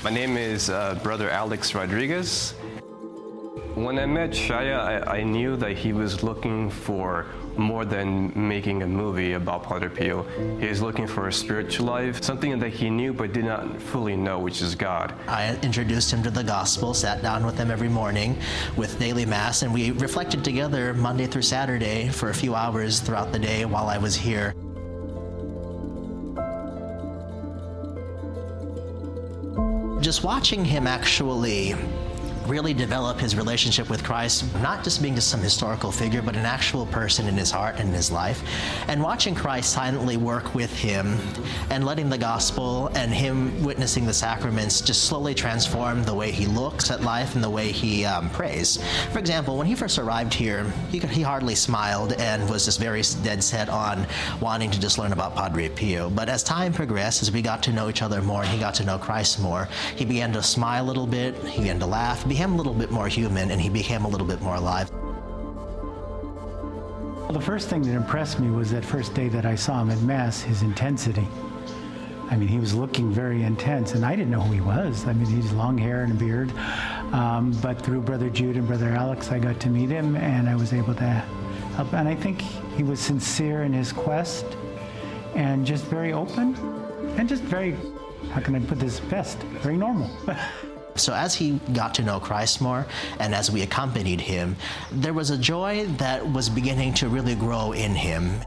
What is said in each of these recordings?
My name is Brother Alex Rodriguez. When I met Shia, I knew that he was looking for more than making a movie about Padre Pio. He was looking for a spiritual life, something that he knew but did not fully know, which is God. I introduced him to the gospel, sat down with him every morning with daily mass, and we reflected together Monday through Saturday for a few hours throughout the day while I was here. Just watching him actually really develop his relationship with Christ, not just being just some historical figure, but an actual person in his heart and in his life, and watching Christ silently work with him and letting the gospel and him witnessing the sacraments just slowly transform the way he looks at life and the way he prays. For example, when he first arrived here, he hardly smiled and was just very dead set on wanting to just learn about Padre Pio. But as time progressed, as we got to know each other more and he got to know Christ more, he began to smile a little bit, he began to laugh, became a little bit more human, and he became a little bit more alive. Well, the first thing that impressed me was that first day that I saw him at Mass, his intensity. I mean, he was looking very intense, and I didn't know who he was. I mean, he's long hair and a beard. But through Brother Jude and Brother Alex, I got to meet him, and I was able to help. And I think he was sincere in his quest, and just very open, and just very, how can I put this best, very normal. So as he got to know Christ more, and as we accompanied him, there was a joy that was beginning to really grow in him.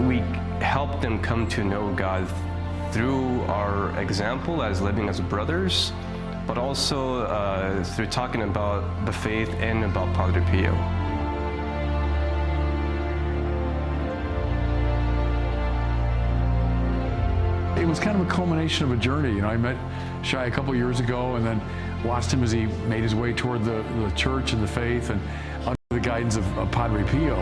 We help them come to know God through our example as living as brothers, but also through talking about the faith and about Padre Pio. It was kind of a culmination of a journey. You know, I met Shia a couple years ago and then watched him as he made his way toward the church and the faith and under the guidance of Padre Pio.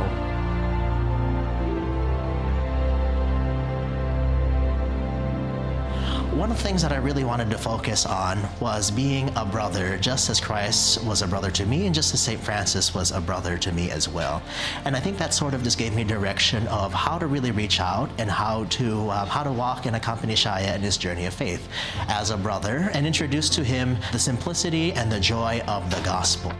One of the things that I really wanted to focus on was being a brother, just as Christ was a brother to me and just as St. Francis was a brother to me as well. And I think that sort of just gave me direction of how to really reach out and how to walk and accompany Shia in his journey of faith as a brother and introduce to him the simplicity and the joy of the gospel.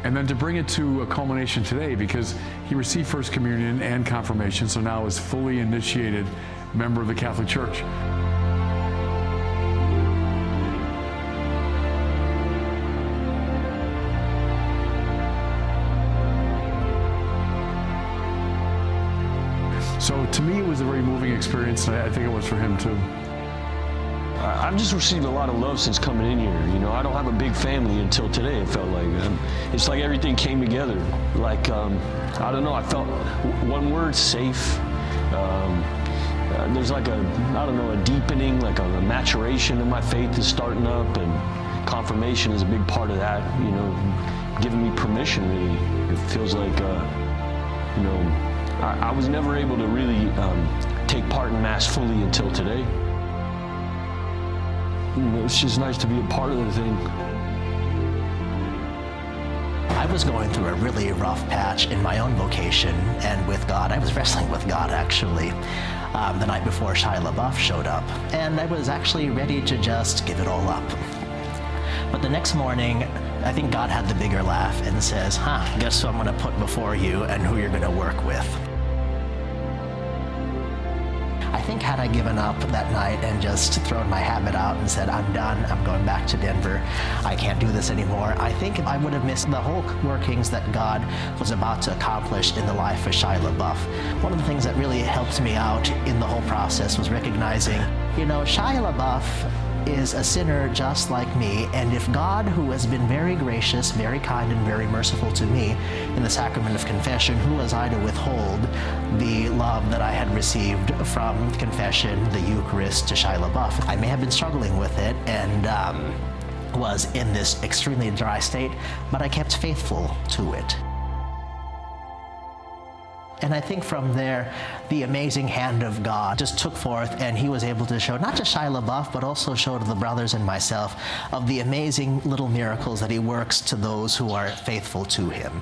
And then to bring it to a culmination today, because he received First Communion and Confirmation, so now is fully initiated member of the Catholic Church. So to me, it was a very moving experience, and I think it was for him too. I've just received a lot of love since coming in here. You know, I don't have a big family until today, it felt like. It's like everything came together. Like, I don't know, I felt, one word, safe. There's like a deepening, like a maturation of my faith is starting up, and confirmation is a big part of that, you know, giving me permission, really. It feels like, you know, I was never able to really take part in Mass fully until today. You know, it's just nice to be a part of the thing. I was going through a really rough patch in my own vocation and with God. I was wrestling with God, actually, the night before Shia LaBeouf showed up. And I was actually ready to just give it all up. But the next morning, I think God had the bigger laugh and says, guess who I'm going to put before you and who you're going to work with. I think had I given up that night and just thrown my habit out and said, I'm done, I'm going back to Denver, I can't do this anymore, I think I would have missed the whole workings that God was about to accomplish in the life of Shia LaBeouf. One of the things that really helped me out in the whole process was recognizing, you know, Shia LaBeouf is a sinner just like me, and if God, who has been very gracious, very kind, and very merciful to me in the sacrament of confession, who was I to withhold the love that I had received from confession, the Eucharist, to Shia LaBeouf? I may have been struggling with it and was in this extremely dry state, but I kept faithful to it. And I think from there, the amazing hand of God just took forth, and he was able to show not just Shia LaBeouf, but also show to the brothers and myself of the amazing little miracles that he works to those who are faithful to him.